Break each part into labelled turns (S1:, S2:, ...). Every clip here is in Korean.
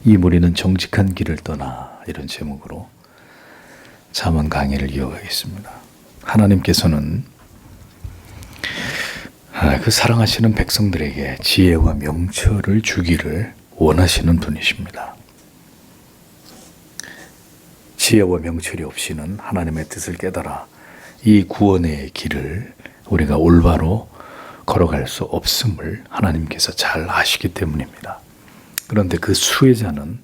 S1: 이 무리는 정직한 길을 떠나, 이런 제목으로 잠언 강의를 이어가겠습니다. 하나님께서는 그 사랑하시는 백성들에게 지혜와 명철을 주기를 원하시는 분이십니다. 지혜와 명철이 없이는 하나님의 뜻을 깨달아 이 구원의 길을 우리가 올바로 걸어갈 수 없음을 하나님께서 잘 아시기 때문입니다. 그런데 그 수혜자는,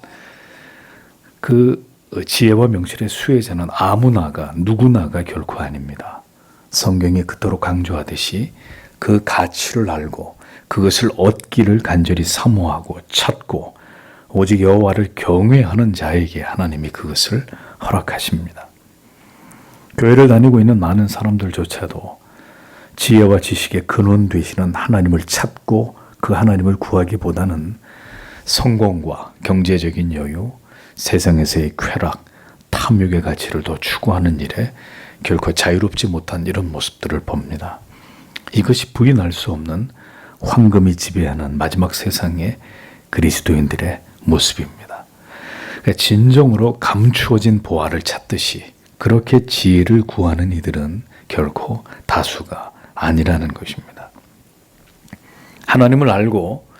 S1: 그 지혜와 명철의 수혜자는 아무나가, 누구나가 결코 아닙니다. 성경이 그토록 강조하듯이 그 가치를 알고 그것을 얻기를 간절히 사모하고 찾고 오직 여호와를 경외하는 자에게 하나님이 그것을 허락하십니다. 교회를 다니고 있는 많은 사람들조차도 지혜와 지식의 근원 되시는 하나님을 찾고 그 하나님을 구하기보다는 성공과 경제적인 여유, 세상에서의 쾌락, 탐욕의 가치를 더 추구하는 일에 결코 자유롭지 못한 이런 모습들을 봅니다. 이것이 부인할 수 없는 황금이 지배하는 마지막 세상의 그리스도인들의 모습입니다. 진정으로 감추어진 보화를 찾듯이 그렇게 지혜를 구하는 이들은 결코 다수가 아니라는 것입니다. 하나님을 알고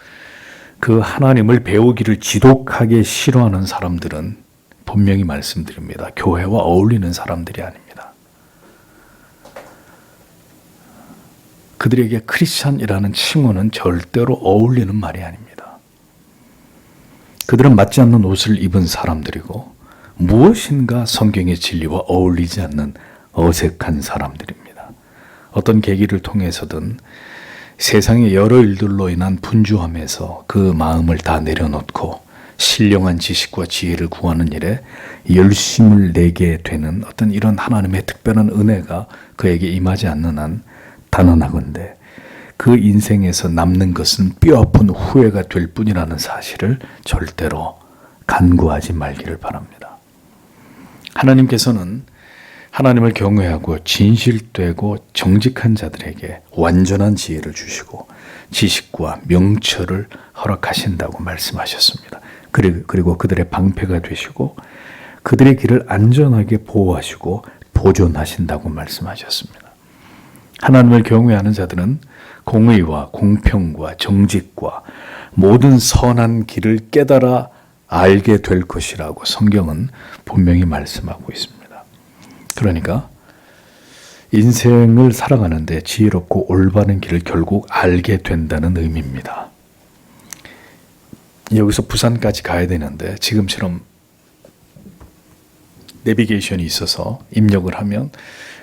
S1: 그 하나님을 배우기를 지독하게 싫어하는 사람들은 분명히 말씀드립니다. 교회와 어울리는 사람들이 아닙니다. 그들에게 크리스찬이라는 칭호는 절대로 어울리는 말이 아닙니다. 그들은 맞지 않는 옷을 입은 사람들이고 무엇인가 성경의 진리와 어울리지 않는 어색한 사람들입니다. 어떤 계기를 통해서든 세상의 여러 일들로 인한 분주함에서 그 마음을 다 내려놓고 신령한 지식과 지혜를 구하는 일에 열심을 내게 되는 어떤 이런 하나님의 특별한 은혜가 그에게 임하지 않는 한 단언하건대 그 인생에서 남는 것은 뼈아픈 후회가 될 뿐이라는 사실을 절대로 간구하지 말기를 바랍니다. 하나님께서는 하나님을 경외하고 진실되고 정직한 자들에게 완전한 지혜를 주시고 지식과 명철을 허락하신다고 말씀하셨습니다. 그리고 그들의 방패가 되시고 그들의 길을 안전하게 보호하시고 보존하신다고 말씀하셨습니다. 하나님을 경외하는 자들은 공의와 공평과 정직과 모든 선한 길을 깨달아 알게 될 것이라고 성경은 분명히 말씀하고 있습니다. 그러니까 인생을 살아가는데 지혜롭고 올바른 길을 결국 알게 된다는 의미입니다. 여기서 부산까지 가야 되는데 지금처럼 내비게이션이 있어서 입력을 하면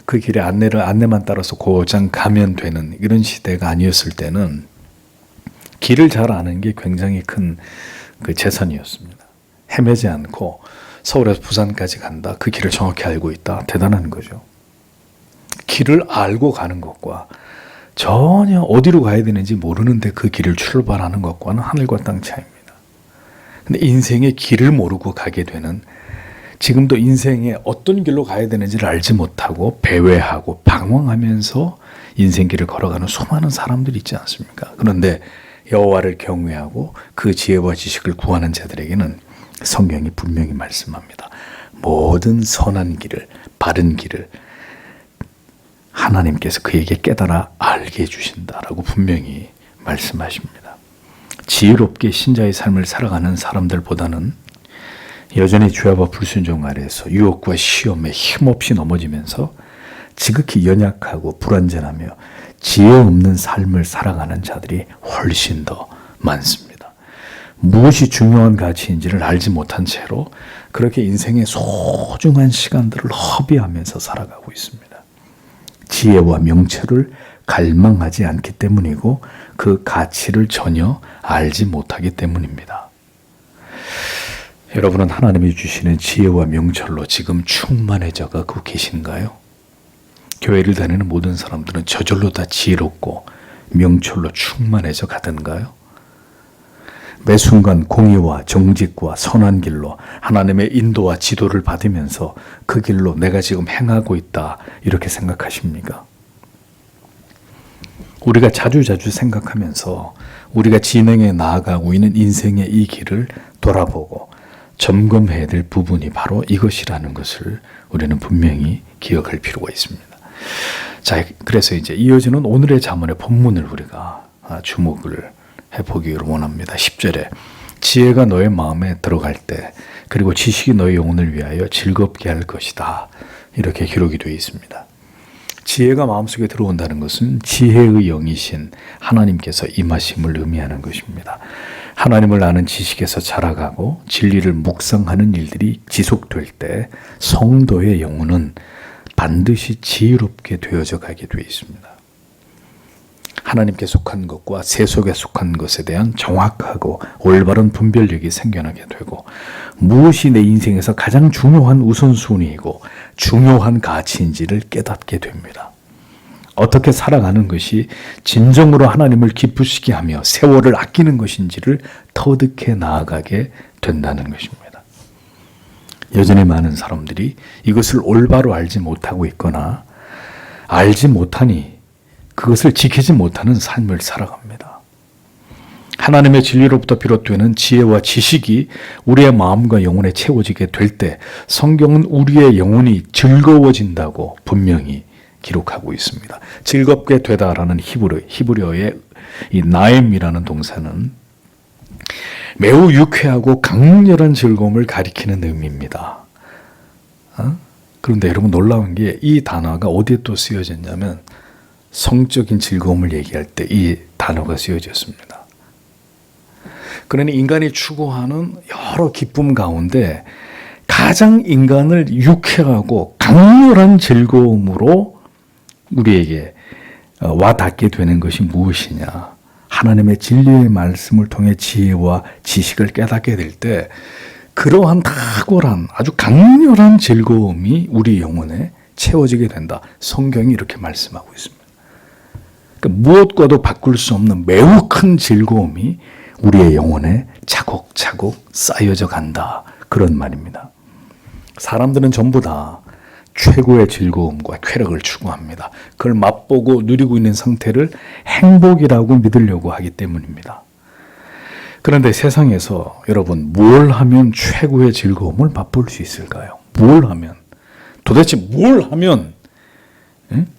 S1: 그 길의 안내만 따라서 고장 가면 되는 이런 시대가 아니었을 때는 길을 잘 아는 게 굉장히 큰 그 재산이었습니다. 헤매지 않고 서울에서 부산까지 간다. 그 길을 정확히 알고 있다. 대단한 거죠. 길을 알고 가는 것과 전혀 어디로 가야 되는지 모르는데 그 길을 출발하는 것과는 하늘과 땅 차이입니다. 근데 인생의 길을 모르고 가게 되는, 지금도 인생에 어떤 길로 가야 되는지를 알지 못하고 배회하고 방황하면서 인생길을 걸어가는 수많은 사람들이 있지 않습니까? 그런데 여호와를 경외하고 그 지혜와 지식을 구하는 자들에게는 성경이 분명히 말씀합니다. 모든 선한 길을, 바른 길을 하나님께서 그에게 깨달아 알게 해주신다라고 분명히 말씀하십니다. 지혜롭게 신자의 삶을 살아가는 사람들보다는 여전히 죄와 불순종 아래에서 유혹과 시험에 힘없이 넘어지면서 지극히 연약하고 불완전하며 지혜 없는 삶을 살아가는 자들이 훨씬 더 많습니다. 무엇이 중요한 가치인지를 알지 못한 채로 그렇게 인생의 소중한 시간들을 허비하면서 살아가고 있습니다. 지혜와 명철을 갈망하지 않기 때문이고 그 가치를 전혀 알지 못하기 때문입니다. 여러분은 하나님이 주시는 지혜와 명철로 지금 충만해져 가고 계신가요? 교회를 다니는 모든 사람들은 저절로 다 지혜롭고 명철로 충만해져 가던가요? 매 순간 공의와 정직과 선한 길로 하나님의 인도와 지도를 받으면서 그 길로 내가 지금 행하고 있다 이렇게 생각하십니까? 우리가 자주자주 생각하면서 우리가 진행해 나아가고 있는 인생의 이 길을 돌아보고 점검해야 될 부분이 바로 이것이라는 것을 우리는 분명히 기억할 필요가 있습니다. 자, 그래서 이제 이어지는 오늘의 잠언의 본문을 우리가 주목을 해보기를 원합니다. 10절에 지혜가 너의 마음에 들어갈 때 그리고 지식이 너의 영혼을 위하여 즐겁게 할 것이다. 이렇게 기록이 되어 있습니다. 지혜가 마음속에 들어온다는 것은 지혜의 영이신 하나님께서 임하심을 의미하는 것입니다. 하나님을 아는 지식에서 자라가고 진리를 묵상하는 일들이 지속될 때 성도의 영혼은 반드시 지혜롭게 되어져 가게 되어 있습니다. 하나님께 속한 것과 세속에 속한 것에 대한 정확하고 올바른 분별력이 생겨나게 되고 무엇이 내 인생에서 가장 중요한 우선순위이고 중요한 가치인지를 깨닫게 됩니다. 어떻게 살아가는 것이 진정으로 하나님을 기쁘시게 하며 세월을 아끼는 것인지를 터득해 나아가게 된다는 것입니다. 여전히 많은 사람들이 이것을 올바로 알지 못하고 있거나 알지 못하니 그것을 지키지 못하는 삶을 살아갑니다. 하나님의 진리로부터 비롯되는 지혜와 지식이 우리의 마음과 영혼에 채워지게 될 때 성경은 우리의 영혼이 즐거워진다고 분명히 기록하고 있습니다. 즐겁게 되다라는 히브리어의 이 나엠이라는 동사는 매우 유쾌하고 강렬한 즐거움을 가리키는 의미입니다. 그런데 여러분 놀라운 게 이 단어가 어디에 또 쓰여졌냐면 성적인 즐거움을 얘기할 때 이 단어가 쓰여졌습니다. 그러니 인간이 추구하는 여러 기쁨 가운데 가장 인간을 유쾌하고 강렬한 즐거움으로 우리에게 와닿게 되는 것이 무엇이냐? 하나님의 진리의 말씀을 통해 지혜와 지식을 깨닫게 될 때 그러한 탁월한 아주 강렬한 즐거움이 우리 영혼에 채워지게 된다. 성경이 이렇게 말씀하고 있습니다. 그러니까 무엇과도 바꿀 수 없는 매우 큰 즐거움이 우리의 영혼에 차곡차곡 쌓여져 간다. 그런 말입니다. 사람들은 전부 다 최고의 즐거움과 쾌락을 추구합니다. 그걸 맛보고 누리고 있는 상태를 행복이라고 믿으려고 하기 때문입니다. 그런데 세상에서 여러분 뭘 하면 최고의 즐거움을 맛볼 수 있을까요? 뭘 하면? 도대체 뭘 하면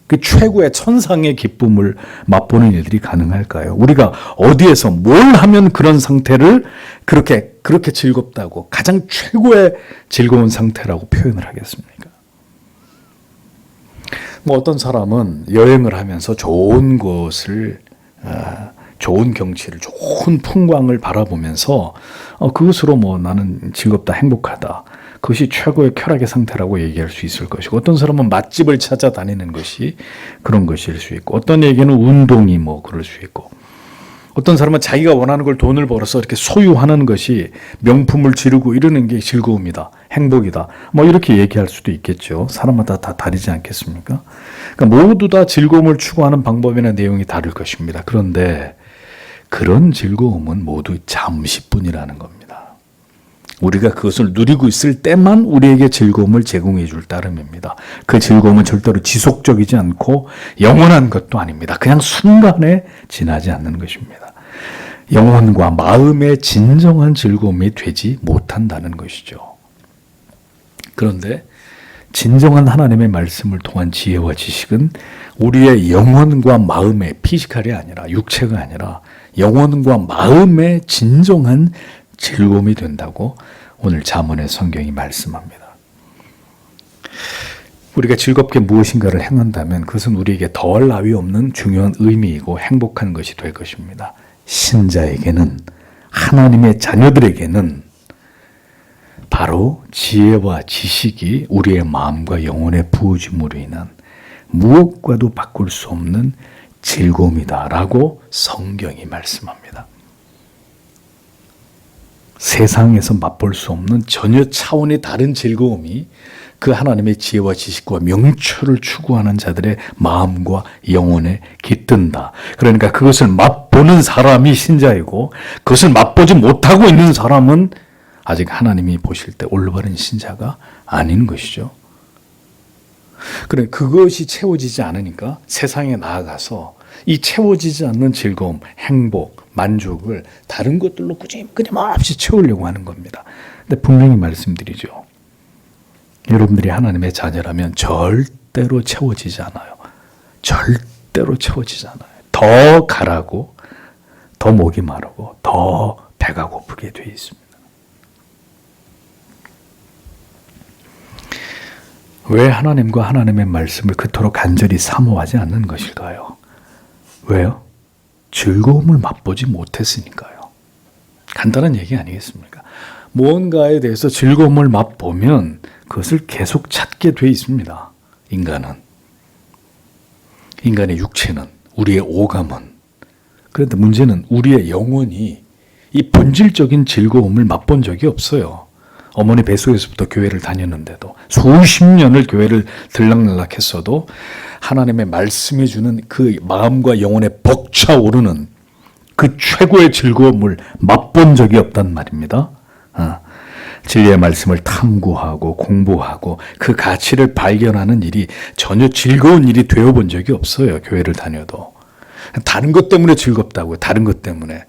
S1: 그 최고의 천상의 기쁨을 맛보는 일들이 가능할까요? 우리가 어디에서 뭘 하면 그런 상태를 그렇게 즐겁다고 가장 최고의 즐거운 상태라고 표현을 하겠습니까? 뭐 어떤 사람은 여행을 하면서 좋은 곳을 좋은 경치를 좋은 풍광을 바라보면서 그것으로 뭐 나는 즐겁다 행복하다 그것이 최고의 쾌락의 상태라고 얘기할 수 있을 것이고 어떤 사람은 맛집을 찾아다니는 것이 그런 것일 수 있고 어떤 얘기는 운동이 뭐 그럴 수 있고 어떤 사람은 자기가 원하는 걸 돈을 벌어서 이렇게 소유하는 것이 명품을 지르고 이러는 게 즐거움이다 행복이다 뭐 이렇게 얘기할 수도 있겠죠. 사람마다 다 다르지 않겠습니까? 그러니까 모두 다 즐거움을 추구하는 방법이나 내용이 다를 것입니다. 그런데 그런 즐거움은 모두 잠시뿐이라는 겁니다. 우리가 그것을 누리고 있을 때만 우리에게 즐거움을 제공해 줄 따름입니다. 그 즐거움은 절대로 지속적이지 않고 영원한 것도 아닙니다. 그냥 순간에 지나지 않는 것입니다. 영혼과 마음의 진정한 즐거움이 되지 못한다는 것이죠. 그런데 진정한 하나님의 말씀을 통한 지혜와 지식은 우리의 영혼과 마음의 피지컬이 아니라 육체가 아니라 영혼과 마음의 진정한 즐거움이 된다고 오늘 잠언의 성경이 말씀합니다. 우리가 즐겁게 무엇인가를 행한다면 그것은 우리에게 더할 나위 없는 중요한 의미이고 행복한 것이 될 것입니다. 신자에게는 하나님의 자녀들에게는 바로 지혜와 지식이 우리의 마음과 영혼에 부어짐으로 인한 무엇과도 바꿀 수 없는 즐거움이다라고 성경이 말씀합니다. 세상에서 맛볼 수 없는 전혀 차원이 다른 즐거움이 그 하나님의 지혜와 지식과 명철을 추구하는 자들의 마음과 영혼에 깃든다. 그러니까 그것을 맛보는 사람이 신자이고 그것을 맛보지 못하고 있는 사람은 아직 하나님이 보실 때 올바른 신자가 아닌 것이죠. 그래 그것이 채워지지 않으니까 세상에 나아가서 이 채워지지 않는 즐거움, 행복, 만족을 다른 것들로 끊임없이 채우려고 하는 겁니다. 근데 분명히 말씀드리죠. 여러분들이 하나님의 자녀라면 절대로 채워지지 않아요. 절대로 채워지지 않아요. 더 가라고, 더 목이 마르고, 더 배가 고프게 돼 있습니다. 왜 하나님과 하나님의 말씀을 그토록 간절히 사모하지 않는 것일까요? 왜요? 즐거움을 맛보지 못했으니까요. 간단한 얘기 아니겠습니까? 무언가에 대해서 즐거움을 맛보면 그것을 계속 찾게 돼 있습니다. 인간의 육체는, 우리의 오감은. 그런데 문제는 우리의 영혼이 이 본질적인 즐거움을 맛본 적이 없어요. 어머니 뱃속에서부터 교회를 다녔는데도 수십 년을 교회를 들락날락했어도 하나님의 말씀이 주는 그 마음과 영혼에 벅차오르는 그 최고의 즐거움을 맛본 적이 없단 말입니다. 진리의 말씀을 탐구하고 공부하고 그 가치를 발견하는 일이 전혀 즐거운 일이 되어본 적이 없어요. 교회를 다녀도. 다른 것 때문에 즐겁다고요. 다른 것 때문에.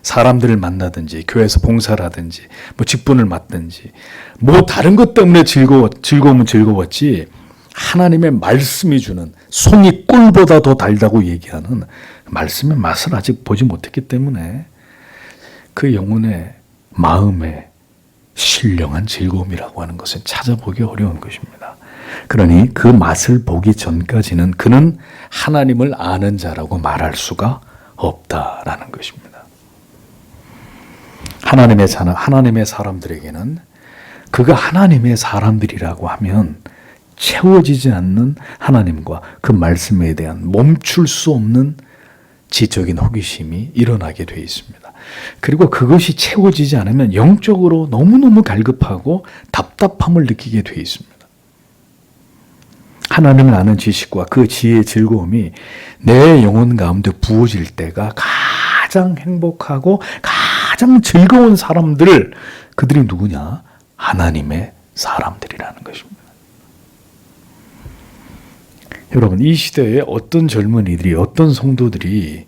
S1: 사람들을 만나든지 교회에서 봉사를 하든지 뭐 직분을 맡든지 뭐 다른 것 때문에 즐거움은 즐거웠지 하나님의 말씀이 주는 송이 꿀보다 더 달다고 얘기하는 말씀의 맛을 아직 보지 못했기 때문에 그 영혼의 마음에 신령한 즐거움이라고 하는 것은 찾아보기 어려운 것입니다. 그러니 그 맛을 보기 전까지는 그는 하나님을 아는 자라고 말할 수가 없다라는 것입니다. 하나님의 사람들에게는 그가 하나님의 사람들이라고 하면 채워지지 않는 하나님과 그 말씀에 대한 멈출 수 없는 지적인 호기심이 일어나게 되어 있습니다. 그리고 그것이 채워지지 않으면 영적으로 너무너무 갈급하고 답답함을 느끼게 되어 있습니다. 하나님을 아는 지식과 그 지혜의 즐거움이 내 영혼 가운데 부어질 때가 가장 행복하고 가장 즐거운 사람들, 그들이 누구냐? 하나님의 사람들이라는 것입니다. 여러분, 이 시대에 어떤 젊은이들이, 어떤 성도들이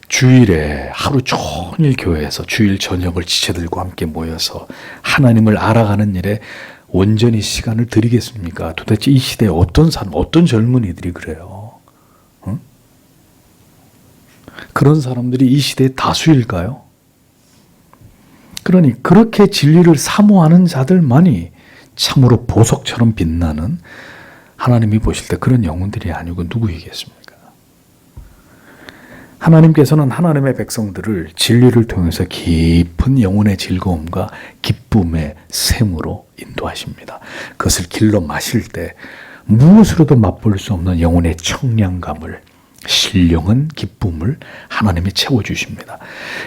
S1: 주일에 하루 종일 교회에서 주일 저녁을 지체들과 함께 모여서 하나님을 알아가는 일에 온전히 시간을 들이겠습니까? 도대체 이 시대에 어떤 사람, 어떤 젊은이들이 그래요? 응? 그런 사람들이 이 시대의 다수일까요? 그러니 그렇게 진리를 사모하는 자들만이 참으로 보석처럼 빛나는, 하나님이 보실 때 그런 영혼들이 아니고 누구이겠습니까? 하나님께서는 하나님의 백성들을 진리를 통해서 깊은 영혼의 즐거움과 기쁨의 샘으로 인도하십니다. 그것을 길러 마실 때 무엇으로도 맛볼 수 없는 영혼의 청량감을, 신령한 기쁨을 하나님이 채워주십니다.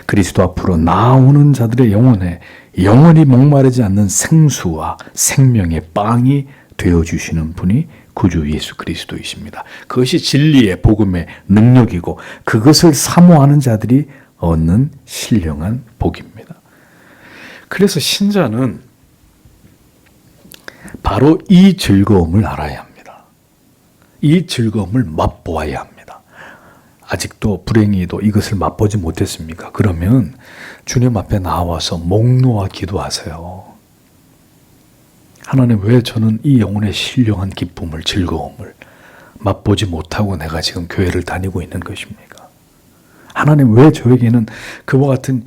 S1: 그리스도 앞으로 나오는 자들의 영혼에 영원히 목마르지 않는 생수와 생명의 빵이 되어주시는 분이 구주 예수 그리스도이십니다. 그것이 진리의 복음의 능력이고 그것을 사모하는 자들이 얻는 신령한 복입니다. 그래서 신자는 바로 이 즐거움을 알아야 합니다. 이 즐거움을 맛보아야 합니다. 아직도 불행히도 이것을 맛보지 못했습니까? 그러면 주님 앞에 나와서 목 놓아 기도하세요. 하나님, 왜 저는 이 영혼의 신령한 기쁨을, 즐거움을 맛보지 못하고 내가 지금 교회를 다니고 있는 것입니까? 하나님, 왜 저에게는 그와 같은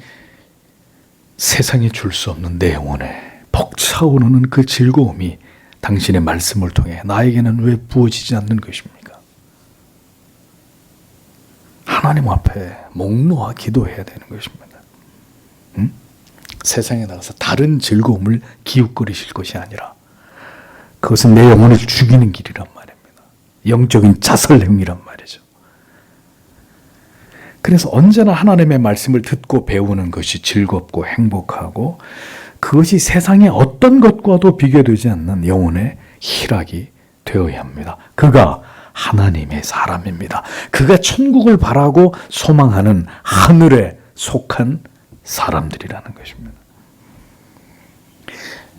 S1: 세상에 줄 수 없는 내 영혼에 벅차오르는 그 즐거움이 당신의 말씀을 통해 나에게는 왜 부어지지 않는 것입니까? 하나님 앞에 목 놓아 기도해야 되는 것입니다. 응? 세상에 나가서 다른 즐거움을 기웃거리실 것이 아니라 그것은 내 영혼을 죽이는 길이란 말입니다. 영적인 자살행위란 말이죠. 그래서 언제나 하나님의 말씀을 듣고 배우는 것이 즐겁고 행복하고 그것이 세상의 어떤 것과도 비교되지 않는 영혼의 희락이 되어야 합니다. 그가 하나님의 사람입니다. 그가 천국을 바라고 소망하는 하늘에 속한 사람들이라는 것입니다.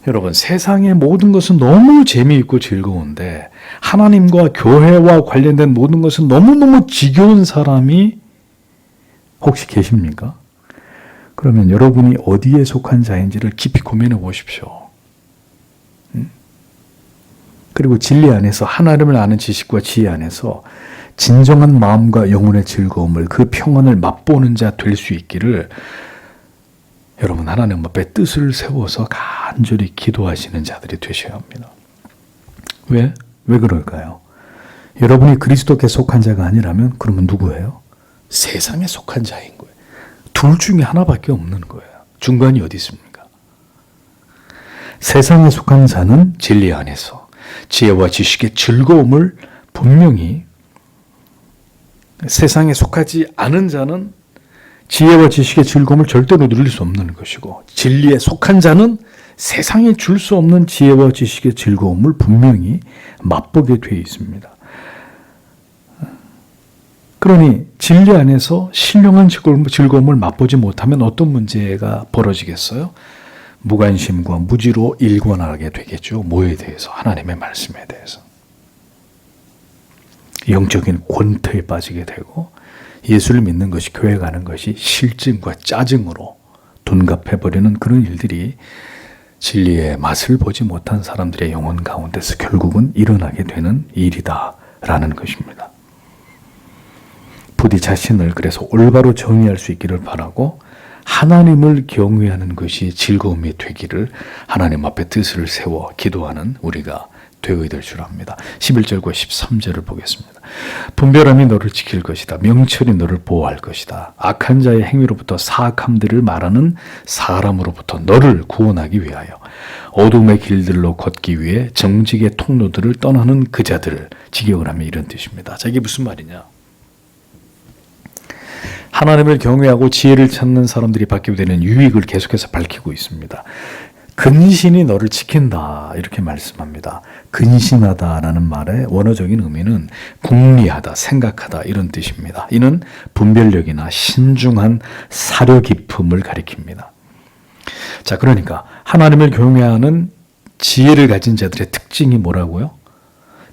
S1: 여러분, 세상의 모든 것은 너무 재미있고 즐거운데 하나님과 교회와 관련된 모든 것은 너무너무 지겨운 사람이 혹시 계십니까? 그러면 여러분이 어디에 속한 자인지를 깊이 고민해 보십시오. 그리고 진리 안에서, 하나님을 아는 지식과 지혜 안에서 진정한 마음과 영혼의 즐거움을, 그 평안을 맛보는 자 될 수 있기를 여러분, 하나님 앞에 뜻을 세워서 간절히 기도하시는 자들이 되셔야 합니다. 왜? 왜 그럴까요? 여러분이 그리스도께 속한 자가 아니라면 그러면 누구예요? 세상에 속한 자인 거예요. 둘 중에 하나밖에 없는 거예요. 중간이 어디 있습니까? 세상에 속한 자는 진리 안에서 지혜와 지식의 즐거움을 분명히, 세상에 속하지 않은 자는 지혜와 지식의 즐거움을 절대로 누릴 수 없는 것이고, 진리에 속한 자는 세상에 줄 수 없는 지혜와 지식의 즐거움을 분명히 맛보게 되어 있습니다. 그러니 진리 안에서 신령한 즐거움을 맛보지 못하면 어떤 문제가 벌어지겠어요? 무관심과 무지로 일관하게 되겠죠. 뭐에 대해서? 하나님의 말씀에 대해서. 영적인 권태에 빠지게 되고, 예수를 믿는 것이, 교회 가는 것이 실증과 짜증으로 둔갑해버리는 그런 일들이 진리의 맛을 보지 못한 사람들의 영혼 가운데서 결국은 일어나게 되는 일이다라는 것입니다. 부디 자신을 그래서 올바로 정의할 수 있기를 바라고, 하나님을 경외하는 것이 즐거움이 되기를 하나님 앞에 뜻을 세워 기도하는 우리가 되어야 될 줄 압니다. 11절과 13절을 보겠습니다. 분별함이 너를 지킬 것이다. 명철이 너를 보호할 것이다. 악한 자의 행위로부터 사악함들을 말하는 사람으로부터 너를 구원하기 위하여 어둠의 길들로 걷기 위해 정직의 통로들을 떠나는 그 자들을 직역을 하면 이런 뜻입니다. 자, 이게 무슨 말이냐? 하나님을 경외하고 지혜를 찾는 사람들이 받게 되는 유익을 계속해서 밝히고 있습니다. 근신이 너를 지킨다, 이렇게 말씀합니다. 근신하다라는 말의 원어적인 의미는 궁리하다, 생각하다, 이런 뜻입니다. 이는 분별력이나 신중한 사려 깊음을 가리킵니다. 자, 그러니까 하나님을 경외하는 지혜를 가진 자들의 특징이 뭐라고요?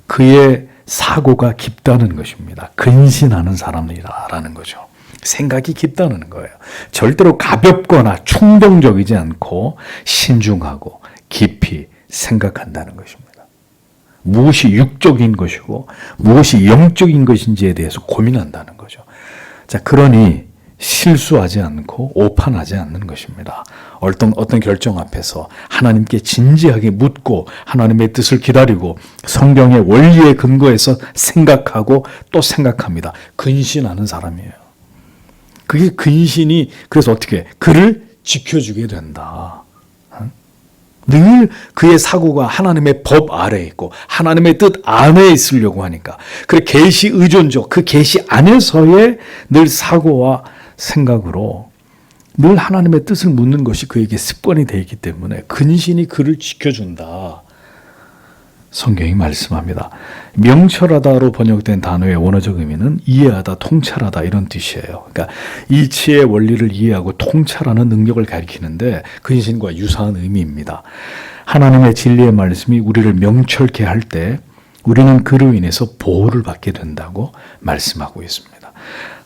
S1: 그의 사고가 깊다는 것입니다. 근신하는 사람이라는 거죠. 생각이 깊다는 거예요. 절대로 가볍거나 충동적이지 않고 신중하고 깊이 생각한다는 것입니다. 무엇이 육적인 것이고 무엇이 영적인 것인지에 대해서 고민한다는 거죠. 자, 그러니 실수하지 않고 오판하지 않는 것입니다. 어떤 결정 앞에서 하나님께 진지하게 묻고 하나님의 뜻을 기다리고 성경의 원리에 근거해서 생각하고 또 생각합니다. 근신하는 사람이에요. 그게 근신이, 그래서 어떻게 그를 지켜주게 된다. 늘 그의 사고가 하나님의 법 아래에 있고 하나님의 뜻 안에 있으려고 하니까, 그래 계시 의존적, 그 계시 안에서의 늘 사고와 생각으로 늘 하나님의 뜻을 묻는 것이 그에게 습관이 되어 있기 때문에 근신이 그를 지켜준다. 성경이 말씀합니다. 명철하다로 번역된 단어의 원어적 의미는 이해하다, 통찰하다, 이런 뜻이에요. 그러니까 이치의 원리를 이해하고 통찰하는 능력을 가리키는데 근신과 유사한 의미입니다. 하나님의 진리의 말씀이 우리를 명철케 할 때 우리는 그로 인해서 보호를 받게 된다고 말씀하고 있습니다.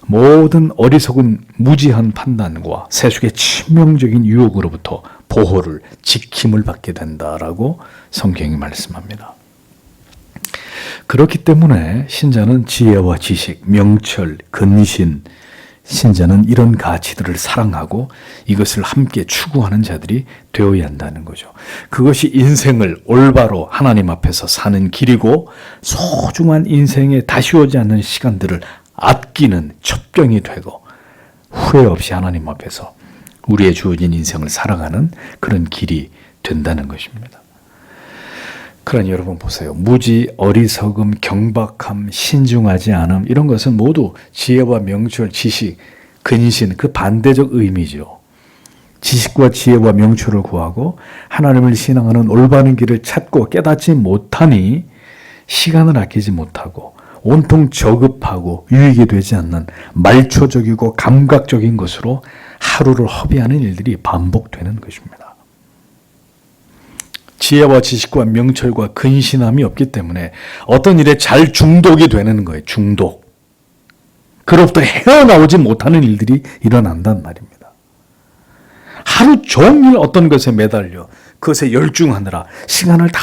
S1: 모든 어리석은 무지한 판단과 세속의 치명적인 유혹으로부터 보호를, 지킴을 받게 된다라고 성경이 말씀합니다. 그렇기 때문에 신자는 지혜와 지식, 명철, 근신, 신자는 이런 가치들을 사랑하고 이것을 함께 추구하는 자들이 되어야 한다는 거죠. 그것이 인생을 올바로 하나님 앞에서 사는 길이고, 소중한 인생에 다시 오지 않는 시간들을 아끼는 첩경이 되고, 후회 없이 하나님 앞에서 우리의 주어진 인생을 살아가는 그런 길이 된다는 것입니다. 그러니 여러분 보세요. 무지, 어리석음, 경박함, 신중하지 않음, 이런 것은 모두 지혜와 명철, 지식, 근신, 그 반대적 의미죠. 지식과 지혜와 명철을 구하고 하나님을 신앙하는 올바른 길을 찾고 깨닫지 못하니 시간을 아끼지 못하고 온통 저급하고 유익이 되지 않는 말초적이고 감각적인 것으로 하루를 허비하는 일들이 반복되는 것입니다. 지혜와 지식과 명철과 근신함이 없기 때문에 어떤 일에 잘 중독이 되는 거예요. 중독. 그로부터 헤어나오지 못하는 일들이 일어난단 말입니다. 하루 종일 어떤 것에 매달려 그것에 열중하느라 시간을 다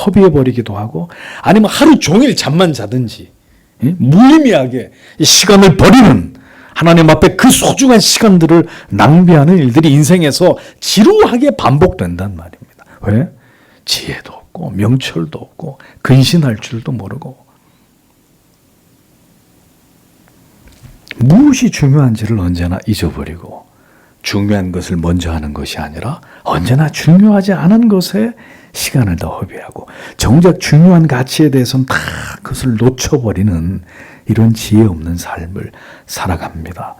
S1: 허비해버리기도 하고, 아니면 하루 종일 잠만 자든지 무의미하게 시간을 버리는, 하나님 앞에 그 소중한 시간들을 낭비하는 일들이 인생에서 지루하게 반복된단 말입니다. 왜? 지혜도 없고 명철도 없고 근신할 줄도 모르고, 무엇이 중요한지를 언제나 잊어버리고, 중요한 것을 먼저 하는 것이 아니라 언제나 중요하지 않은 것에 시간을 더 허비하고, 정작 중요한 가치에 대해서는 다 그것을 놓쳐버리는 이런 지혜 없는 삶을 살아갑니다.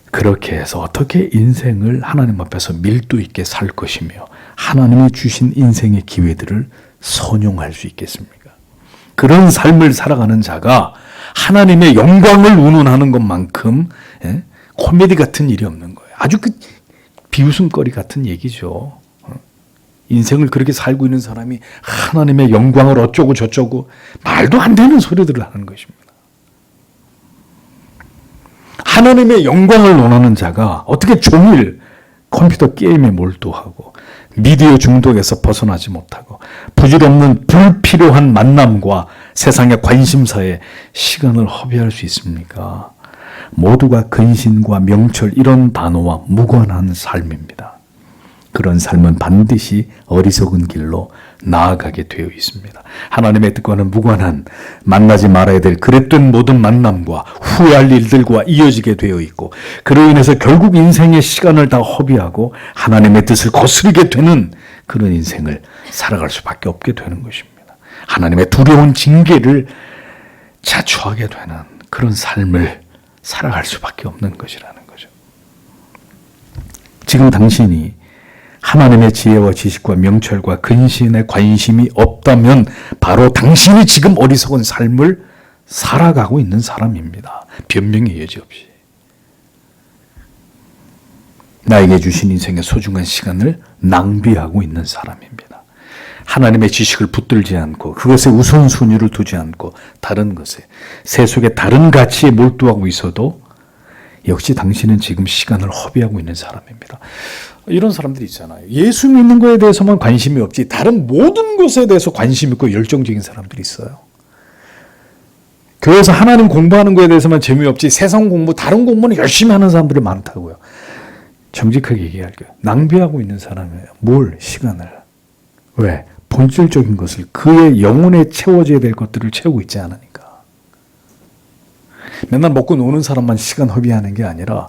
S1: 그렇게 해서 어떻게 인생을 하나님 앞에서 밀도 있게 살 것이며 하나님이 주신 인생의 기회들을 선용할 수 있겠습니까? 그런 삶을 살아가는 자가 하나님의 영광을 운운하는 것만큼 코미디 같은 일이 없는 거예요. 아주 비웃음거리 같은 얘기죠. 인생을 그렇게 살고 있는 사람이 하나님의 영광을 어쩌고 저쩌고 말도 안 되는 소리들을 하는 것입니다. 하나님의 영광을 원하는 자가 어떻게 종일 컴퓨터 게임에 몰두하고 미디어 중독에서 벗어나지 못하고 부질없는 불필요한 만남과 세상의 관심사에 시간을 허비할 수 있습니까? 모두가 근신과 명철 이런 단어와 무관한 삶입니다. 그런 삶은 반드시 어리석은 길로 나아가게 되어 있습니다. 하나님의 뜻과는 무관한, 만나지 말아야 될 그릇된 모든 만남과 후회할 일들과 이어지게 되어 있고, 그로 인해서 결국 인생의 시간을 다 허비하고 하나님의 뜻을 거스르게 되는 그런 인생을 살아갈 수밖에 없게 되는 것입니다. 하나님의 두려운 징계를 자초하게 되는 그런 삶을 살아갈 수밖에 없는 것이라는 거죠. 지금 당신이 하나님의 지혜와 지식과 명철과 근신에 관심이 없다면 바로 당신이 지금 어리석은 삶을 살아가고 있는 사람입니다. 변명의 여지 없이. 나에게 주신 인생의 소중한 시간을 낭비하고 있는 사람입니다. 하나님의 지식을 붙들지 않고 그것에 우선순위를 두지 않고 다른 것에, 세속의 다른 가치에 몰두하고 있어도 역시 당신은 지금 시간을 허비하고 있는 사람입니다. 이런 사람들이 있잖아요. 예수 믿는 거에 대해서만 관심이 없지 다른 모든 것에 대해서 관심 있고 열정적인 사람들이 있어요. 교회에서 하나님 공부하는 거에 대해서만 재미없지 세상 공부, 다른 공부는 열심히 하는 사람들이 많다고요. 정직하게 얘기할게요. 낭비하고 있는 사람이에요. 뭘? 시간을. 왜? 본질적인 것을, 그의 영혼에 채워져야 될 것들을 채우고 있지 않으니까. 맨날 먹고 노는 사람만 시간 허비하는 게 아니라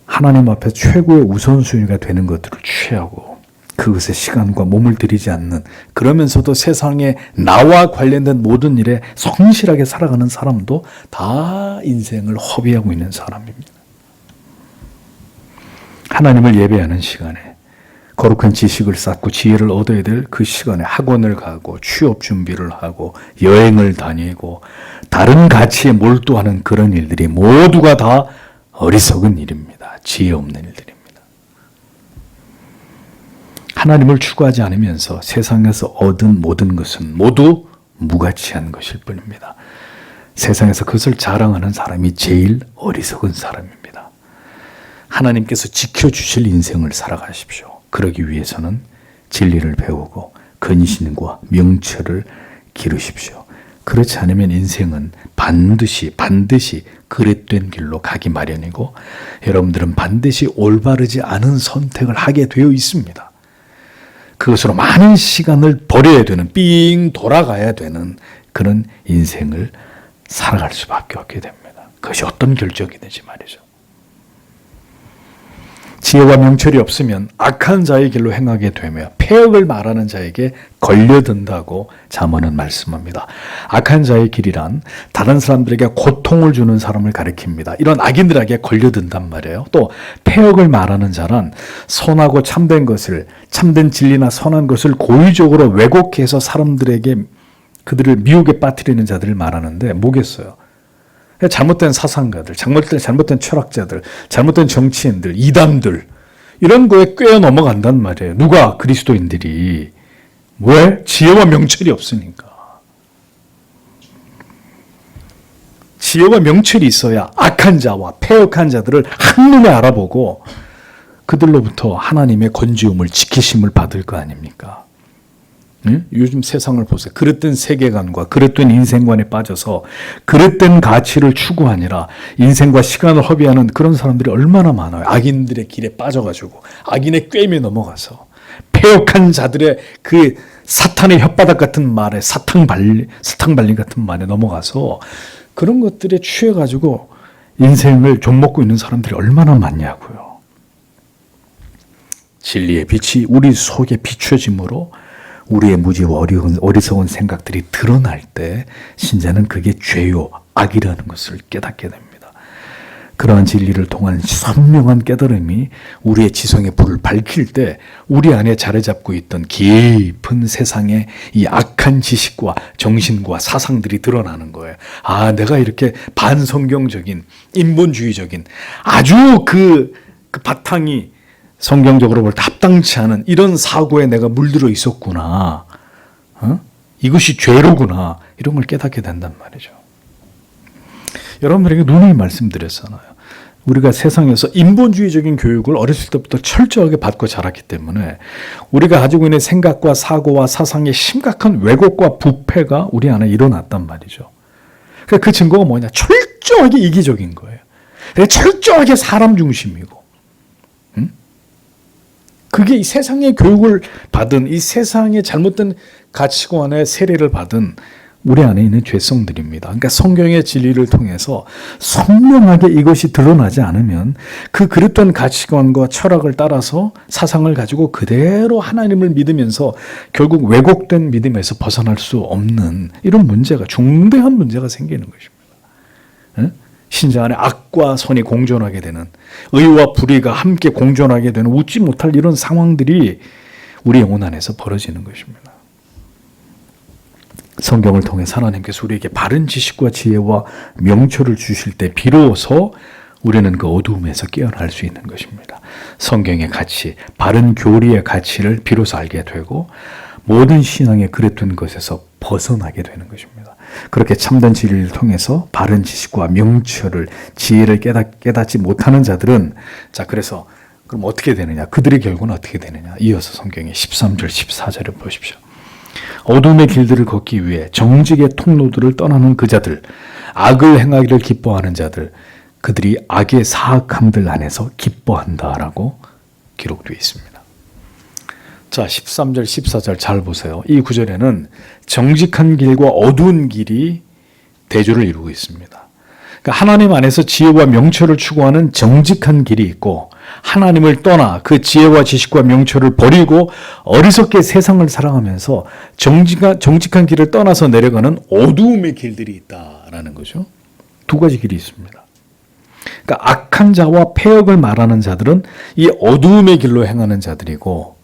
S1: 하나님 앞에 최고의 우선순위가 되는 것들을 취하고 그것에 시간과 몸을 들이지 않는, 그러면서도 세상에 나와 관련된 모든 일에 성실하게 살아가는 사람도 다 인생을 허비하고 있는 사람입니다. 하나님을 예배하는 시간에 거룩한 지식을 쌓고 지혜를 얻어야 될 그 시간에 학원을 가고 취업 준비를 하고 여행을 다니고 다른 가치에 몰두하는 그런 일들이 모두가 다 어리석은 일입니다. 지혜 없는 일들입니다. 하나님을 추구하지 않으면서 세상에서 얻은 모든 것은 모두 무가치한 것일 뿐입니다. 세상에서 그것을 자랑하는 사람이 제일 어리석은 사람입니다. 하나님께서 지켜주실 인생을 살아가십시오. 그러기 위해서는 진리를 배우고 근신과 명철을 기르십시오. 그렇지 않으면 인생은 반드시 그릇된 길로 가기 마련이고 여러분들은 반드시 올바르지 않은 선택을 하게 되어 있습니다. 그것으로 많은 시간을 버려야 되는, 삥 돌아가야 되는 그런 인생을 살아갈 수밖에 없게 됩니다. 그것이 어떤 결정이든지 말이죠. 지혜와 명철이 없으면 악한 자의 길로 행하게 되며 폐역을 말하는 자에게 걸려든다고 잠언은 말씀합니다. 악한 자의 길이란 다른 사람들에게 고통을 주는 사람을 가리킵니다. 이런 악인들에게 걸려든단 말이에요. 또 폐역을 말하는 자란 선하고 참된 것을, 참된 진리나 선한 것을 고의적으로 왜곡해서 사람들에게 그들을 미혹에 빠뜨리는 자들을 말하는데 뭐겠어요? 잘못된 사상가들, 잘못된 철학자들, 잘못된 정치인들, 이단들, 이런 거에 꿰어 넘어간단 말이에요. 누가? 그리스도인들이. 왜? 지혜와 명철이 없으니까. 지혜와 명철이 있어야 악한 자와 패역한 자들을 한눈에 알아보고 그들로부터 하나님의 건지움을 지키심을 받을 거 아닙니까? 요즘 세상을 보세요. 그릇된 세계관과 그릇된 인생관에 빠져서 그릇된 가치를 추구하니라 인생과 시간을 허비하는 그런 사람들이 얼마나 많아요. 악인들의 길에 빠져가지고 악인의 꿰매 넘어가서 패역한 자들의 그 사탄의 혓바닥 같은 말에 사탕발리 같은 말에 넘어가서 그런 것들에 취해가지고 인생을 좀먹고 있는 사람들이 얼마나 많냐고요. 진리의 빛이 우리 속에 비춰짐으로 우리의 무지와 어리석은 생각들이 드러날 때 신자는 그게 죄요 악이라는 것을 깨닫게 됩니다. 그러한 진리를 통한 선명한 깨달음이 우리의 지성의 불을 밝힐 때 우리 안에 자리 잡고 있던 깊은 세상의 이 악한 지식과 정신과 사상들이 드러나는 거예요. 아, 내가 이렇게 반성경적인 인본주의적인 아주 그 바탕이 성경적으로 볼 때 합당치 않은 이런 사고에 내가 물들어 있었구나. 이것이 죄로구나. 이런 걸 깨닫게 된단 말이죠. 여러분들에게 누누이 말씀드렸잖아요. 우리가 세상에서 인본주의적인 교육을 어렸을 때부터 철저하게 받고 자랐기 때문에 우리가 가지고 있는 생각과 사고와 사상의 심각한 왜곡과 부패가 우리 안에 일어났단 말이죠. 그 증거가 뭐냐? 철저하게 이기적인 거예요. 철저하게 사람 중심이고 그게 이 세상의 교육을 받은 이 세상의 잘못된 가치관의 세례를 받은 우리 안에 있는 죄성들입니다. 그러니까 성경의 진리를 통해서 선명하게 이것이 드러나지 않으면 그 그릇된 가치관과 철학을 따라서 사상을 가지고 그대로 하나님을 믿으면서 결국 왜곡된 믿음에서 벗어날 수 없는 이런 문제가 중대한 문제가 생기는 것입니다. 신자 안에 악과 선이 공존하게 되는 의와 불의가 함께 공존하게 되는 웃지 못할 이런 상황들이 우리 영혼 안에서 벌어지는 것입니다. 성경을 통해 하나님께서 우리에게 바른 지식과 지혜와 명철을 주실 때 비로소 우리는 그 어두움에서 깨어날 수 있는 것입니다. 성경의 가치, 바른 교리의 가치를 비로소 알게 되고 모든 신앙의 그릇된 것에서 벗어나게 되는 것입니다. 그렇게 참된 진리를 통해서 바른 지식과 명철을 지혜를 깨닫지 못하는 자들은 그래서 그럼 어떻게 되느냐? 그들의 결과는 어떻게 되느냐? 이어서 성경의 13절 14절을 보십시오. 어둠의 길들을 걷기 위해 정직의 통로들을 떠나는 그 자들, 악을 행하기를 기뻐하는 자들, 그들이 악의 사악함들 안에서 기뻐한다라고 기록되어 있습니다. 자, 13절, 14절 잘 보세요. 이 구절에는 정직한 길과 어두운 길이 대조를 이루고 있습니다. 그러니까 하나님 안에서 지혜와 명철을 추구하는 정직한 길이 있고 하나님을 떠나 그 지혜와 지식과 명철을 버리고 어리석게 세상을 사랑하면서 정직한 길을 떠나서 내려가는 어두움의 길들이 있다라는 거죠. 두 가지 길이 있습니다. 그러니까 악한 자와 패역을 말하는 자들은 이 어두움의 길로 행하는 자들이고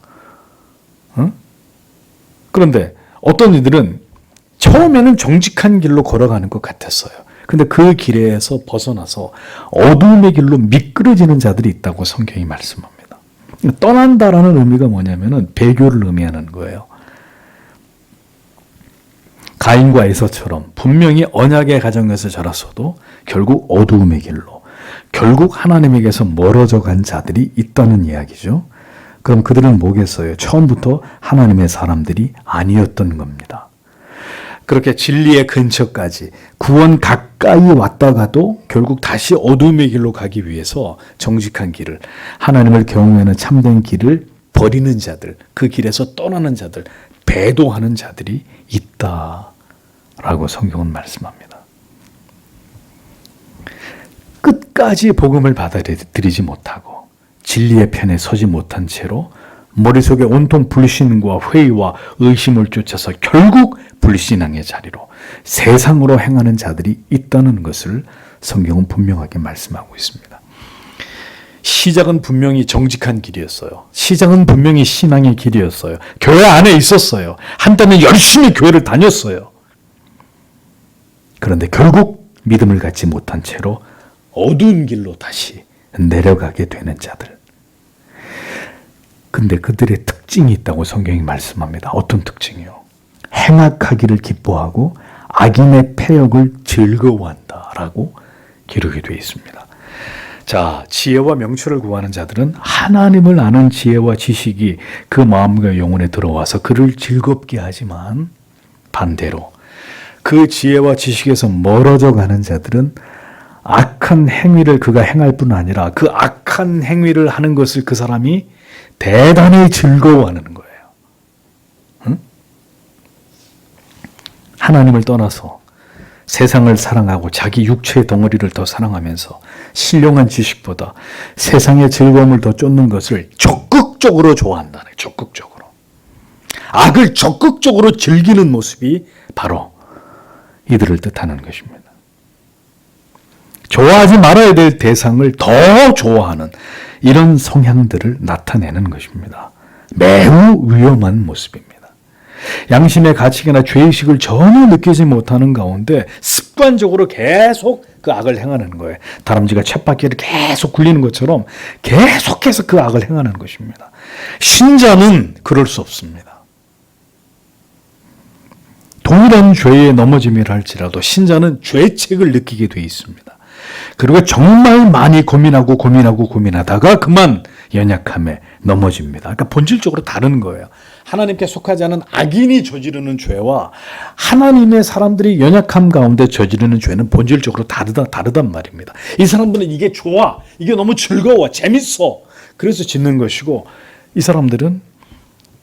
S1: 그런데 어떤 이들은 처음에는 정직한 길로 걸어가는 것 같았어요. 근데 그 길에서 벗어나서 어두움의 길로 미끄러지는 자들이 있다고 성경이 말씀합니다. 떠난다라는 의미가 뭐냐면은 배교를 의미하는 거예요. 가인과 에서처럼 분명히 언약의 가정에서 자랐어도 결국 어두움의 길로, 결국 하나님에게서 멀어져 간 자들이 있다는 이야기죠. 그럼 그들은 뭐겠어요? 처음부터 하나님의 사람들이 아니었던 겁니다. 그렇게 진리의 근처까지 구원 가까이 왔다가도 결국 다시 어둠의 길로 가기 위해서 정직한 길을, 하나님을 경외하는 참된 길을 버리는 자들, 그 길에서 떠나는 자들, 배도하는 자들이 있다라고 성경은 말씀합니다. 끝까지 복음을 받아들이지 못하고 진리의 편에 서지 못한 채로 머릿속에 온통 불신과 회의와 의심을 쫓아서 결국 불신앙의 자리로 세상으로 행하는 자들이 있다는 것을 성경은 분명하게 말씀하고 있습니다. 시작은 분명히 정직한 길이었어요. 시작은 분명히 신앙의 길이었어요. 교회 안에 있었어요. 한때는 열심히 교회를 다녔어요. 그런데 결국 믿음을 갖지 못한 채로 어두운 길로 다시 내려가게 되는 자들. 근데 그들의 특징이 있다고 성경이 말씀합니다. 어떤 특징이요? 행악하기를 기뻐하고 악인의 패역을 즐거워한다라고 기록이 되어 있습니다. 자, 지혜와 명철을 구하는 자들은 하나님을 아는 지혜와 지식이 그 마음과 영혼에 들어와서 그를 즐겁게 하지만, 반대로 그 지혜와 지식에서 멀어져 가는 자들은 악한 행위를 그가 행할 뿐 아니라 그 악한 행위를 하는 것을 그 사람이 대단히 즐거워하는 거예요. 응? 하나님을 떠나서 세상을 사랑하고 자기 육체의 덩어리를 더 사랑하면서 신령한 지식보다 세상의 즐거움을 더 쫓는 것을 적극적으로 좋아한다네. 적극적으로. 악을 적극적으로 즐기는 모습이 바로 이들을 뜻하는 것입니다. 좋아하지 말아야 될 대상을 더 좋아하는 이런 성향들을 나타내는 것입니다. 매우 위험한 모습입니다. 양심의 가치나 죄의식을 전혀 느끼지 못하는 가운데 습관적으로 계속 그 악을 행하는 거예요. 다람쥐가 쳇바퀴를 계속 굴리는 것처럼 계속해서 그 악을 행하는 것입니다. 신자는 그럴 수 없습니다. 동일한 죄에 넘어짐이라 할지라도 신자는 죄책을 느끼게 돼 있습니다. 그리고 정말 많이 고민하다가 그만 연약함에 넘어집니다. 그러니까 본질적으로 다른 거예요. 하나님께 속하지 않은 악인이 저지르는 죄와 하나님의 사람들이 연약함 가운데 저지르는 죄는 본질적으로 다르단 말입니다. 이 사람들은 이게 좋아, 이게 너무 즐거워, 재밌어, 그래서 짓는 것이고, 이 사람들은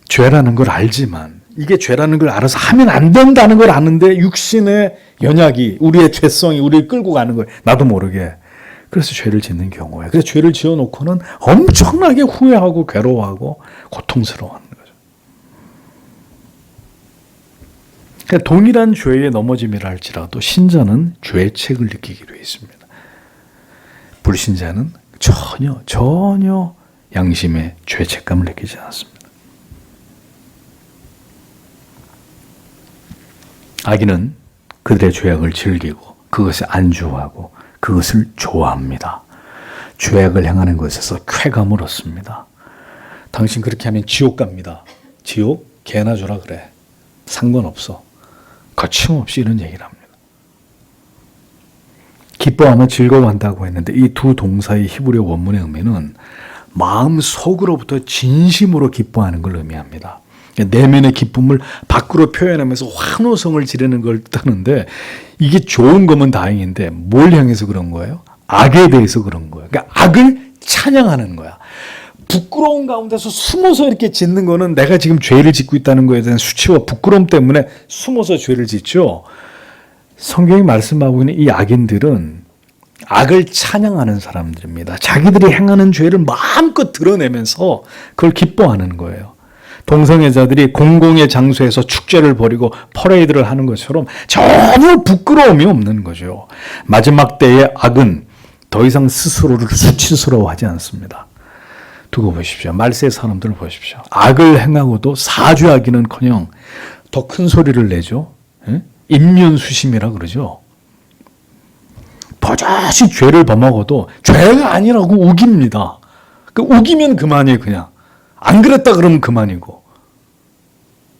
S1: 죄라는 걸 알지만, 이게 죄라는 걸 알아서 하면 안 된다는 걸 아는데 육신의 연약이, 우리의 죄성이 우리를 끌고 가는 거예요. 나도 모르게. 그래서 죄를 짓는 경우에. 그래서 죄를 지어놓고는 엄청나게 후회하고 괴로워하고 고통스러워하는 거죠. 그러니까 동일한 죄에 넘어짐이라 할지라도 신자는 죄책을 느끼게 되어 있습니다. 불신자는 전혀 양심의 죄책감을 느끼지 않습니다. 악인은 그들의 죄악을 즐기고 그것을 안주하고 그것을 좋아합니다. 죄악을 행하는 것에서 쾌감을 얻습니다. 당신 그렇게 하면 지옥 갑니다. 지옥? 개나 주라 그래. 상관없어. 거침없이 이런 얘기를 합니다. 기뻐하며 즐거워한다고 했는데 이 두 동사의 히브리어 원문의 의미는 마음속으로부터 진심으로 기뻐하는 걸 의미합니다. 내면의 기쁨을 밖으로 표현하면서 환호성을 지르는 걸 뜻하는데, 이게 좋은 거면 다행인데 뭘 향해서 그런 거예요? 악에 대해서 그런 거예요. 그러니까 악을 찬양하는 거야. 부끄러운 가운데서 숨어서 이렇게 짓는 거는 내가 지금 죄를 짓고 있다는 거에 대한 수치와 부끄러움 때문에 숨어서 죄를 짓죠. 성경이 말씀하고 있는 이 악인들은 악을 찬양하는 사람들입니다. 자기들이 행하는 죄를 마음껏 드러내면서 그걸 기뻐하는 거예요. 동성애자들이 공공의 장소에서 축제를 벌이고 퍼레이드를 하는 것처럼 전혀 부끄러움이 없는 거죠. 마지막 때의 악은 더 이상 스스로를 수치스러워하지 않습니다. 두고 보십시오. 말세의 사람들을 보십시오. 악을 행하고도 사죄하기는커녕 더 큰 소리를 내죠. 인면수심이라 그러죠. 버젓이 죄를 범하고도 죄가 아니라고 우깁니다. 우기면 그만이에요. 그냥. 안 그랬다 그러면 그만이고.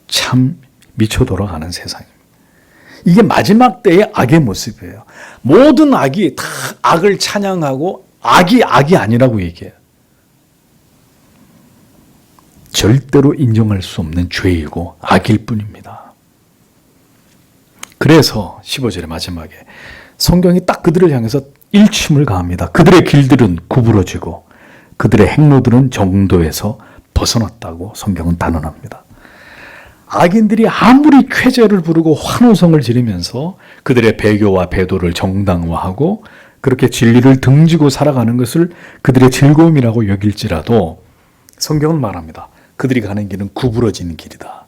S1: 참 미쳐 돌아가는 세상입니다. 이게 마지막 때의 악의 모습이에요. 모든 악이 다 악을 찬양하고 악이 아니라고 얘기해요. 절대로 인정할 수 없는 죄이고 악일 뿐입니다. 그래서 15절의 마지막에 성경이 딱 그들을 향해서 일침을 가합니다. 그들의 길들은 구부러지고 그들의 행로들은 정도에서 벗어났다고 성경은 단언합니다. 악인들이 아무리 쾌제를 부르고 환호성을 지르면서 그들의 배교와 배도를 정당화하고 그렇게 진리를 등지고 살아가는 것을 그들의 즐거움이라고 여길지라도 성경은 말합니다. 그들이 가는 길은 구부러진 길이다.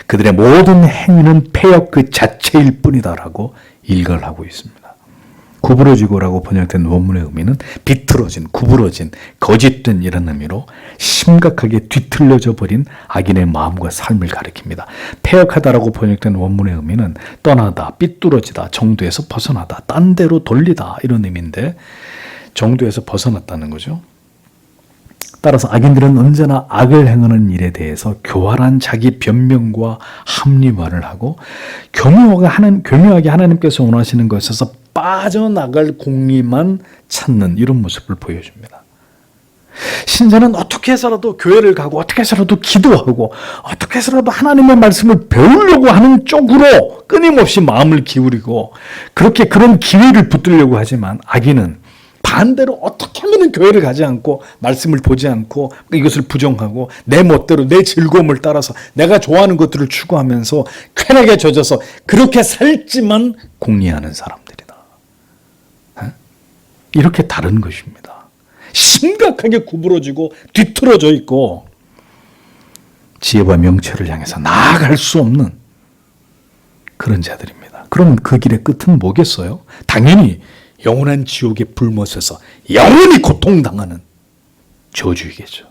S1: 그들의 모든 행위는 패역 그 자체일 뿐이다라고 일갈하고 있습니다. 구부러지고라고 번역된 원문의 의미는 비틀어진, 구부러진, 거짓된 이런 의미로 심각하게 뒤틀려져 버린 악인의 마음과 삶을 가리킵니다. 패역하다라고 번역된 원문의 의미는 떠나다, 삐뚤어지다, 정도에서 벗어나다, 딴 데로 돌리다 이런 의미인데 정도에서 벗어났다는 거죠. 따라서 악인들은 언제나 악을 행하는 일에 대해서 교활한 자기 변명과 합리화를 하고 교묘하게 하나님께서 원하시는 것에서 빠져나갈 공리만 찾는 이런 모습을 보여줍니다. 신자는 어떻게 해서라도 교회를 가고 어떻게 해서라도 기도하고 어떻게 해서라도 하나님의 말씀을 배우려고 하는 쪽으로 끊임없이 마음을 기울이고 그렇게 그런 기회를 붙들려고 하지만 악인은 반대로 어떻게 하면 교회를 가지 않고 말씀을 보지 않고 이것을 부정하고 내 멋대로 내 즐거움을 따라서 내가 좋아하는 것들을 추구하면서 쾌락에 젖어서 그렇게 살지만 공리하는 사람들이다. 이렇게 다른 것입니다. 심각하게 구부러지고 뒤틀어져 있고 지혜와 명철을 향해서 나아갈 수 없는 그런 자들입니다. 그럼 그 길의 끝은 뭐겠어요? 당연히 영원한 지옥의 불못에서 영원히 고통당하는 저주이겠죠.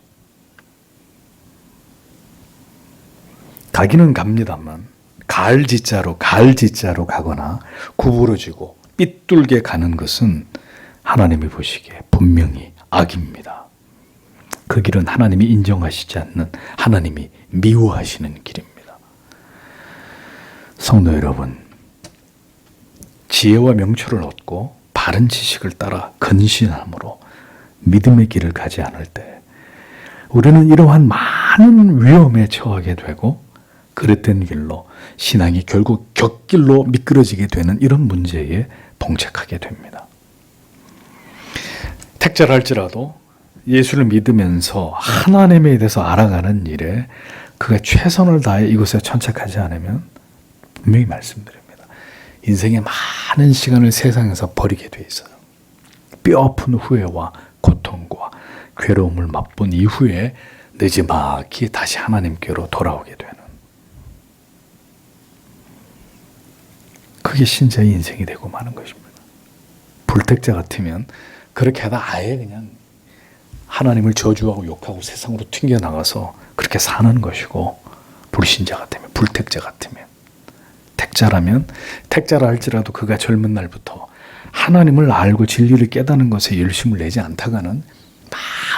S1: 가기는 갑니다만 가을지자로 가거나 구부러지고 삐뚤게 가는 것은 하나님이 보시기에 분명히 악입니다. 그 길은 하나님이 인정하시지 않는 하나님이 미워하시는 길입니다. 성도 여러분, 지혜와 명철을 얻고 바른 지식을 따라 근신함으로 믿음의 길을 가지 않을 때 우리는 이러한 많은 위험에 처하게 되고 그릇된 길로 신앙이 결국 격길로 미끄러지게 되는 이런 문제에 봉착하게 됩니다. 택자를 할지라도 예수를 믿으면서 하나님에 대해서 알아가는 일에 그가 최선을 다해 이곳에 천착하지 않으면 분명히 말씀드립니다. 인생의 많은 시간을 세상에서 버리게 돼 있어요. 뼈아픈 후회와 고통과 괴로움을 맛본 이후에 느지막이 다시 하나님께로 돌아오게 되는 그게 신자의 인생이 되고 마는 것입니다. 불택자 같으면 그렇게 하다 아예 그냥 하나님을 저주하고 욕하고 세상으로 튕겨나가서 그렇게 사는 것이고 불신자 같으면 불택자 같으면 택자라면 택자라 할지라도 그가 젊은 날부터 하나님을 알고 진리를 깨닫는 것에 열심을 내지 않다가는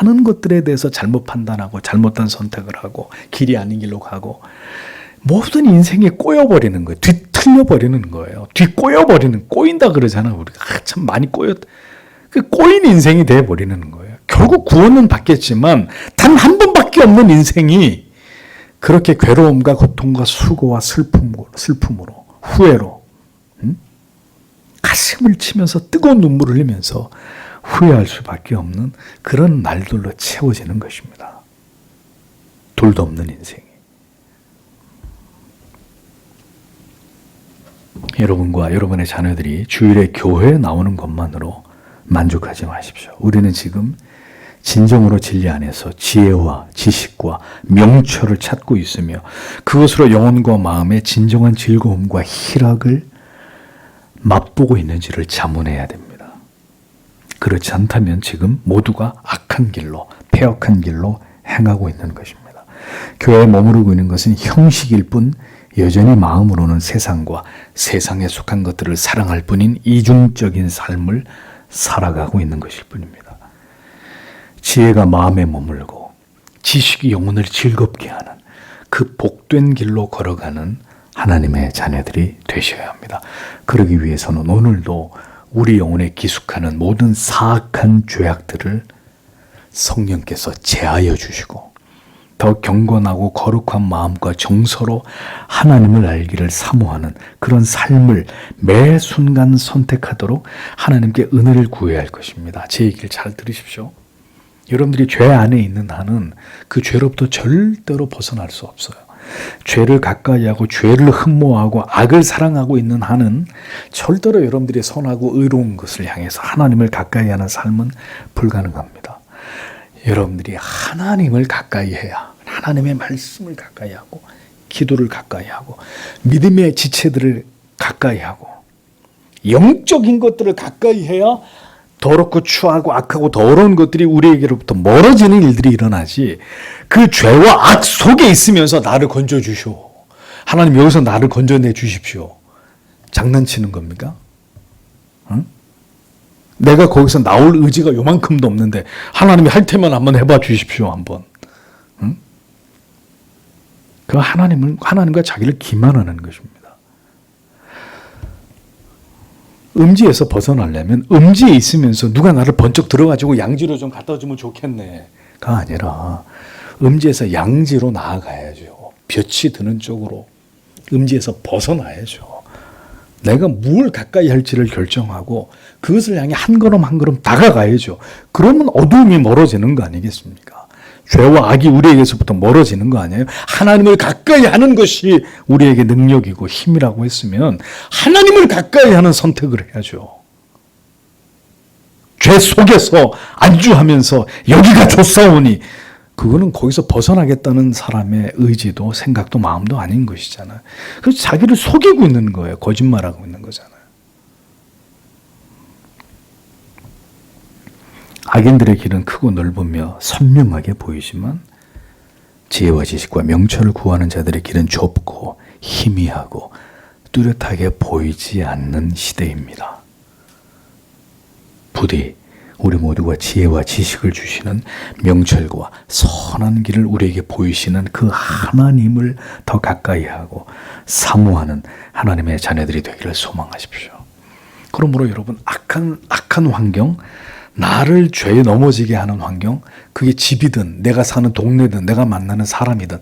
S1: 많은 것들에 대해서 잘못 판단하고 잘못된 선택을 하고 길이 아닌 길로 가고 모든 인생이 꼬여버리는 거예요. 뒤틀려버리는 거예요. 꼬인다 그러잖아요. 우리가 참 많이 그 꼬인 인생이 돼버리는 거예요. 결국 구원은 받겠지만 단 한 번밖에 없는 인생이 그렇게 괴로움과 고통과 수고와 슬픔으로 후회로 가슴을 치면서 뜨거운 눈물을 흘리면서 후회할 수밖에 없는 그런 날들로 채워지는 것입니다. 둘도 없는 인생이. 여러분과 여러분의 자녀들이 주일에 교회에 나오는 것만으로 만족하지 마십시오. 우리는 지금 진정으로 진리 안에서 지혜와 지식과 명철을 찾고 있으며 그것으로 영혼과 마음의 진정한 즐거움과 희락을 맛보고 있는지를 자문해야 됩니다. 그렇지 않다면 지금 모두가 악한 길로, 패역한 길로 행하고 있는 것입니다. 교회에 머무르고 있는 것은 형식일 뿐 여전히 마음으로는 세상과 세상에 속한 것들을 사랑할 뿐인 이중적인 삶을 살아가고 있는 것일 뿐입니다. 지혜가 마음에 머물고 지식이 영혼을 즐겁게 하는 그 복된 길로 걸어가는 하나님의 자녀들이 되셔야 합니다. 그러기 위해서는 오늘도 우리 영혼에 기숙하는 모든 사악한 죄악들을 성령께서 제하여 주시고 더 경건하고 거룩한 마음과 정서로 하나님을 알기를 사모하는 그런 삶을 매 순간 선택하도록 하나님께 은혜를 구해야 할 것입니다. 제 얘기를 잘 들으십시오. 여러분들이 죄 안에 있는 한은 그 죄로부터 절대로 벗어날 수 없어요. 죄를 가까이하고 죄를 흠모하고 악을 사랑하고 있는 한은 절대로 여러분들이 선하고 의로운 것을 향해서 하나님을 가까이하는 삶은 불가능합니다. 여러분들이 하나님을 가까이 해야 하나님의 말씀을 가까이 하고 기도를 가까이 하고 믿음의 지체들을 가까이 하고 영적인 것들을 가까이 해야 더럽고 추하고 악하고 더러운 것들이 우리에게로부터 멀어지는 일들이 일어나지 그 죄와 악 속에 있으면서 나를 건져주시오. 하나님 여기서 나를 건져내 주십시오. 장난치는 겁니까? 응? 내가 거기서 나올 의지가 요만큼도 없는데 하나님이 할 테면 한번 해봐 주십시오. 한번. 응? 그 하나님과 자기를 기만하는 것입니다. 음지에서 벗어나려면 음지에 있으면서 누가 나를 번쩍 들어가지고 양지로 좀 갖다 주면 좋겠네가 아니라 음지에서 양지로 나아가야죠. 볕이 드는 쪽으로 음지에서 벗어나야죠. 내가 뭘 가까이 할지를 결정하고 그것을 향해 한 걸음 한 걸음 다가가야죠. 그러면 어두움이 멀어지는 거 아니겠습니까? 죄와 악이 우리에게서부터 멀어지는 거 아니에요? 하나님을 가까이 하는 것이 우리에게 능력이고 힘이라고 했으면 하나님을 가까이 하는 선택을 해야죠. 죄 속에서 안주하면서 여기가 좋사오니 그거는 거기서 벗어나겠다는 사람의 의지도 생각도 마음도 아닌 것이잖아요. 그래서 자기를 속이고 있는 거예요. 거짓말하고 있는 거잖아요. 악인들의 길은 크고 넓으며 선명하게 보이지만 지혜와 지식과 명철을 구하는 자들의 길은 좁고 희미하고 뚜렷하게 보이지 않는 시대입니다. 부디 우리 모두가 지혜와 지식을 주시는 명철과 선한 길을 우리에게 보이시는 그 하나님을 더 가까이 하고 사모하는 하나님의 자녀들이 되기를 소망하십시오. 그러므로 여러분 악한 환경, 나를 죄에 넘어지게 하는 환경, 그게 집이든 내가 사는 동네든 내가 만나는 사람이든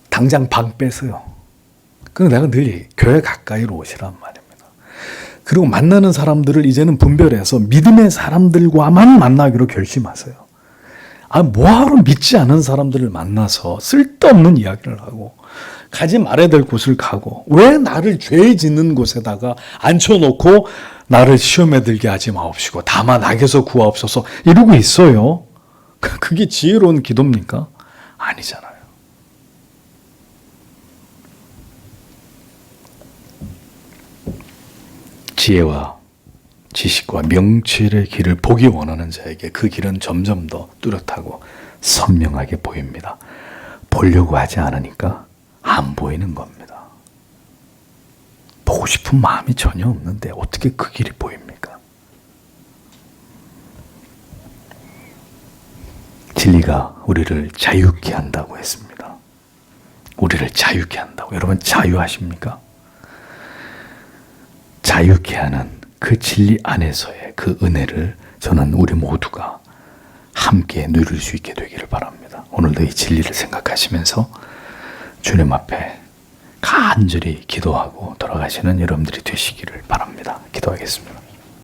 S1: 당장 방 빼세요. 그럼 내가 늘 교회 가까이로 오시란 말입니다. 그리고 만나는 사람들을 이제는 분별해서 믿음의 사람들과만 만나기로 결심하세요. 뭐하러 믿지 않은 사람들을 만나서 쓸데없는 이야기를 하고 가지 말아야 될 곳을 가고 왜 나를 죄 짓는 곳에다가 앉혀놓고 나를 시험에 들게 하지 마옵시고 다만 악에서 구하옵소서 이러고 있어요. 그게 지혜로운 기도입니까? 아니잖아요. 지혜와 지식과 명철의 길을 보기 원하는 자에게 그 길은 점점 더 뚜렷하고 선명하게 보입니다. 보려고 하지 않으니까 안 보이는 겁니다. 보고 싶은 마음이 전혀 없는데 어떻게 그 길이 보입니까? 진리가 우리를 자유케 한다고 했습니다. 우리를 자유케 한다고. 여러분 자유하십니까? 자유케 하는 그 진리 안에서의 그 은혜를 저는 우리 모두가 함께 누릴 수 있게 되기를 바랍니다. 오늘도 이 진리를 생각하시면서 주님 앞에 간절히 기도하고 돌아가시는 여러분들이 되시기를 바랍니다. 기도하겠습니다.